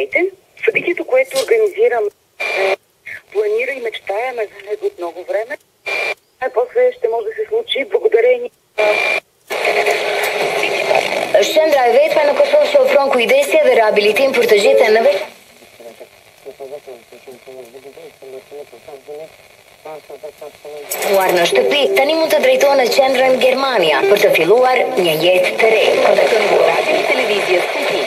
Здравейте! Събитието, което организирам, планира и мечтаеме за него от много време. Най-после ще може да се случи благодарение. Shëndra e vetme në Kosovë që ofron kujdesje dhe rehabilitim për të gjithë në veç. Në shtëpi, tani mund të drejtohen në qendrën Germania për të filluar një jetë të re. Kontaktoni Radio e Televizijës Kulti.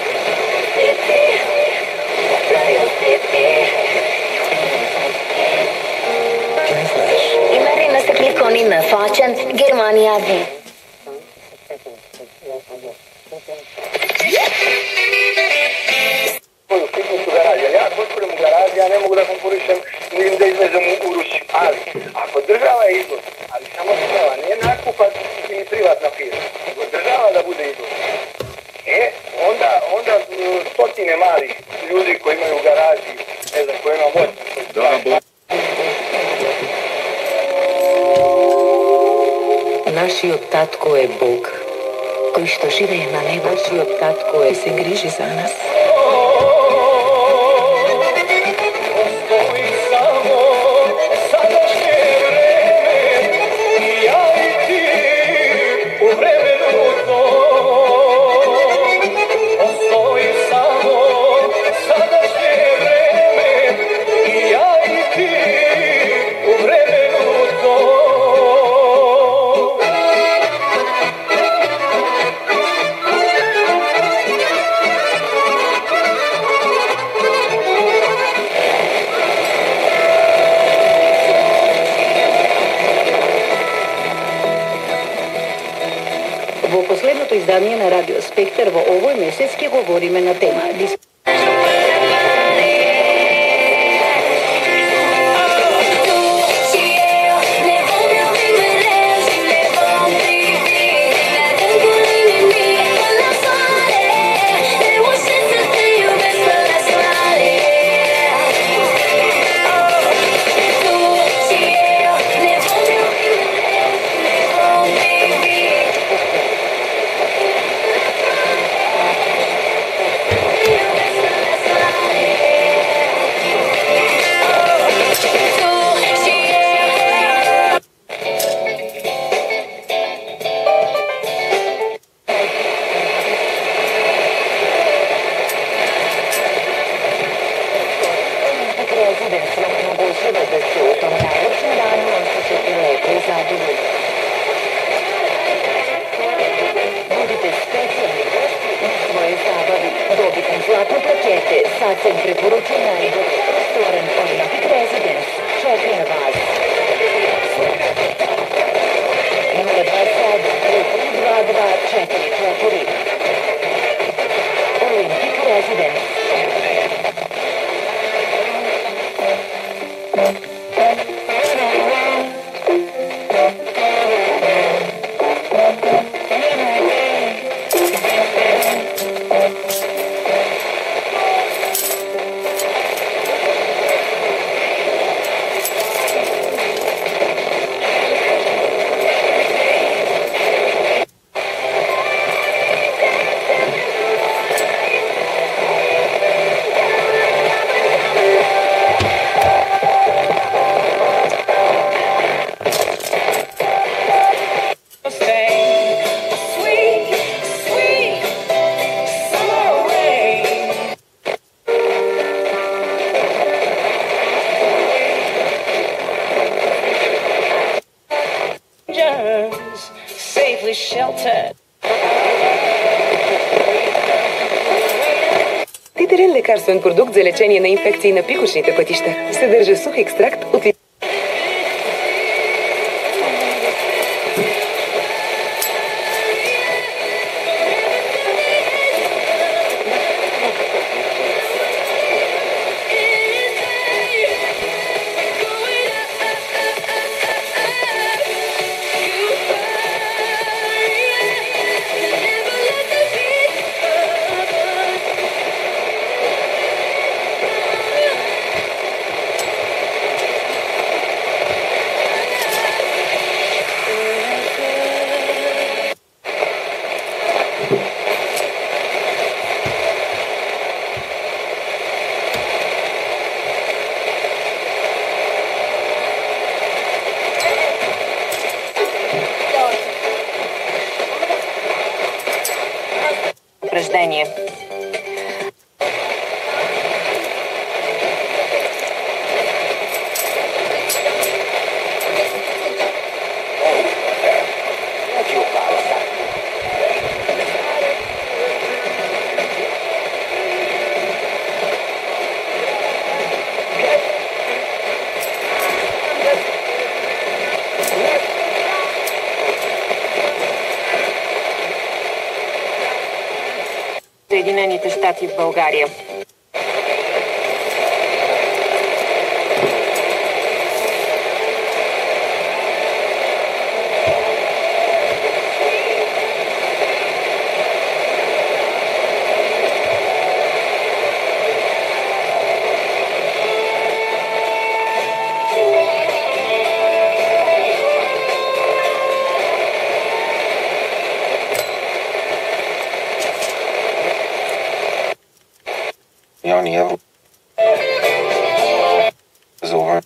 I merri nëse klikoni në faqen Germania dhe. Fitness u garaža. Ja ako otvorim u garaži, ja ne mogu da konkurišem ni da izvezem u Rusi. Ali, ako država je izvor, ali samo država, nije nakupac ili privatna firma, nego država da bude izvor. Onda stotine malih ljudi koji imaju u garaži, ne znam, koji ima moć. Нашиот татко е Бог, кој што живее на небо. Нашиот татко е се грижи за нас. Во последното издание на Радио Спектар во овој месец ќе говориме на тема Златно плакете, сацен препоръча най-добър ресторан Olympic Residence. Чака на вас. 027-332-444 Olympic Residence. Титерен лекарствен продукт за лечение на инфекции на пикочните пътища. Съдържа сух екстракт от съединение. Съединените щати в България. Милиони евро за увер.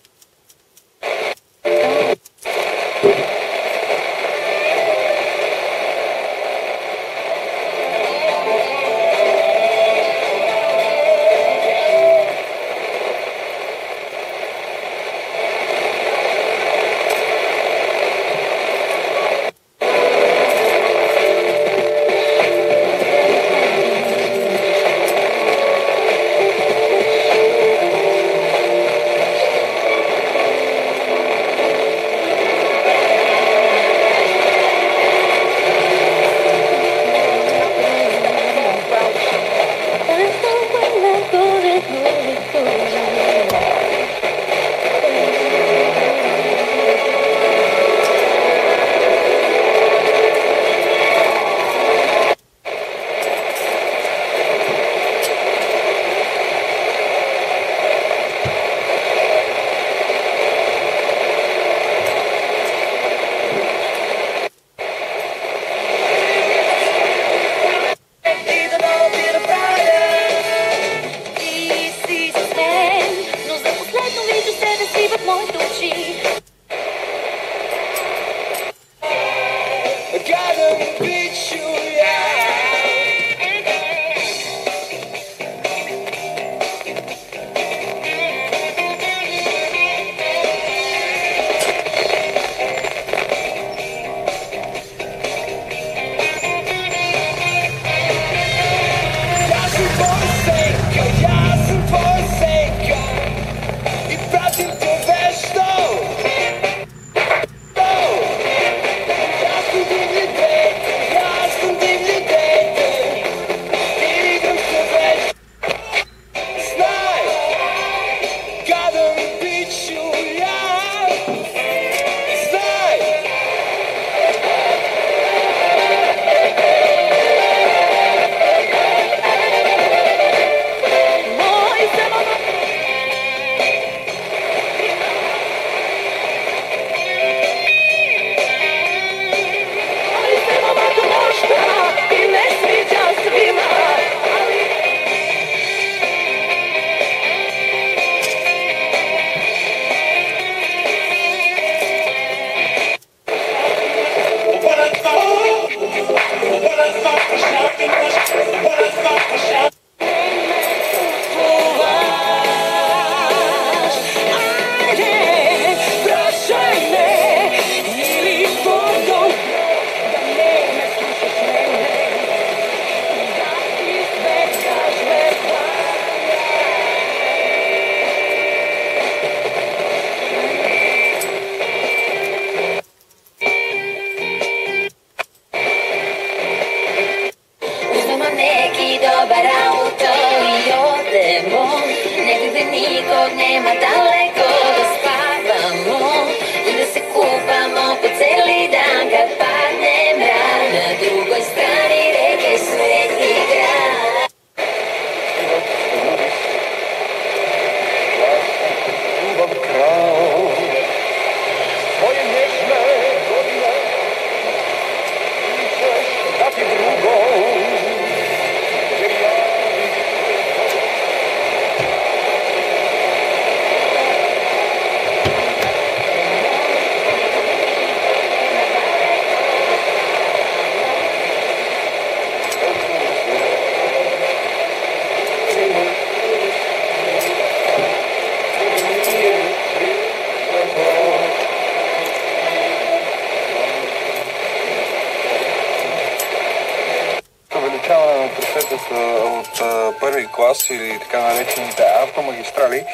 първи клас или така наречените автомагистрали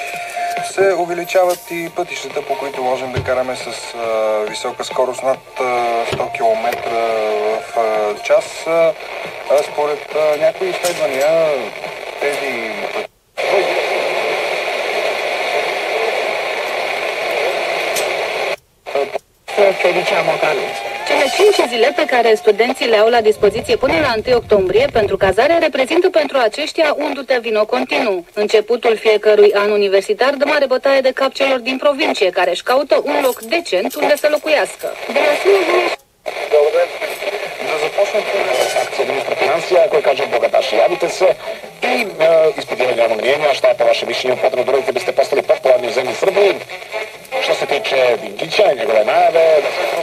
се увеличават и пътищата, по които можем да караме с висока скорост над 100 км в час. Според някои изследвания тези Cele 5 zile pe care studenții le au la dispoziție până la 1 octombrie pentru cazare reprezintă pentru aceștia un dute-vino continuu. Începutul fiecărui an universitar dă mare bătaie de cap celor din provincie, care își caută un loc decent unde să locuiască. да започнат акция министра финансия, кой каже богаташ. Явите се и изпитиване на мнение, šta je po vašem mišljenju potrebno da biste postali popularni u zemlji Srbiji. Što se tiče Dinkića и njegove najave,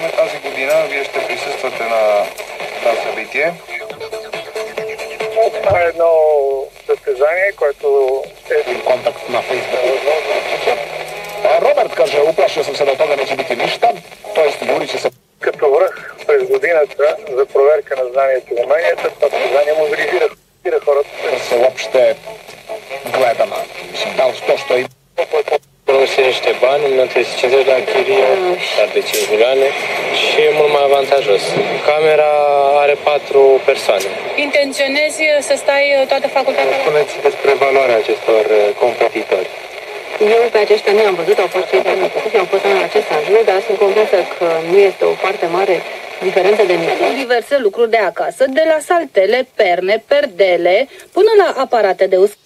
След тази година вие ще присъствате на това събитие. Това е едно състезание, което е контакт на Фейсбук. Роберт каже, уплашio sam se da od toga neće biti ništa, to jest borit će se като връх през годината за проверка на знанието и уменията. Това състезание мобилизира хората. се uopšte gleda na, mislim, da li to što ima. Folosi niște bani, 1.350 la chirie, dar de 5 milioane și e mult mai avantajos. Camera are 4 persoane. Intenționezi să stai toată facultatea? Spuneți despre valoarea acestor competitori. Eu pe aceștia nu i-am văzut, au fost cei care mi-au făcut, eu am fost anul acesta în jur, dar sunt convinsă că nu este o foarte mare diferență de nivel. Diverse lucruri de acasă, de la saltele, perne, perdele, până la aparate de uscat.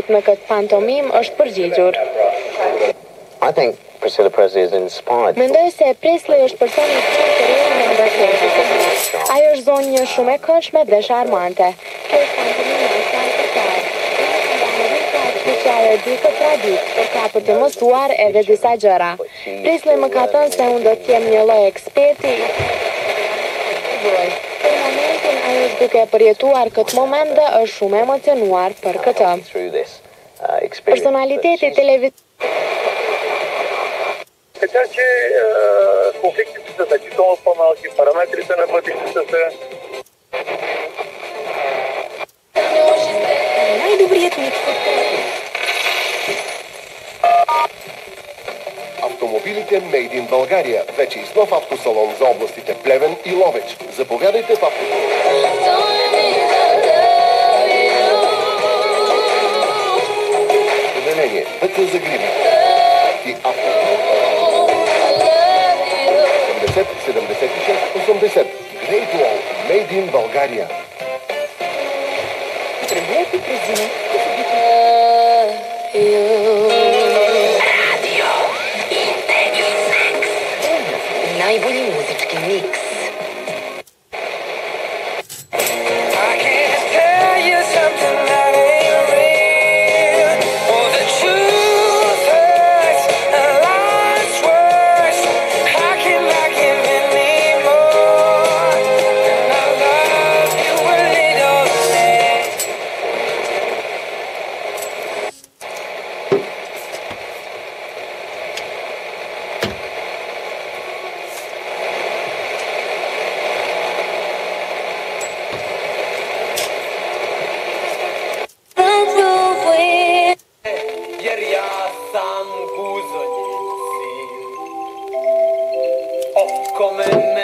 Me këtë pantomim është përgjigjur. I think Priscilla Presley is inspired. Mendoj se Presley është personi i rrallë me ndërtesë. Ajo është zonjë shumë e këndshme dhe sharmante. Kjo është pantomimi i saj të parë. Që ajo di këtë tradit, por ka për të mësuar edhe disa gjëra. Presley më ka thënë se unë do të jem një lloj eksperti. Për momentin ajo është duke përjetuar këtë moment dhe është shumë emocionuar për këtë. Personaliteti телевизионен. Така че конфликтите са значително по-малки, параметрите на пътищата са... Най-добрият микс. Автомобилите Made in България вече и с нов автосалон за областите Плевен и Ловеч. Заповядайте в Отделение Пътя за гриби и авто 70 76 80. Great Wall Made in България. Здравейте, президент. Radio Intersex. Najbolji muzički miks. Come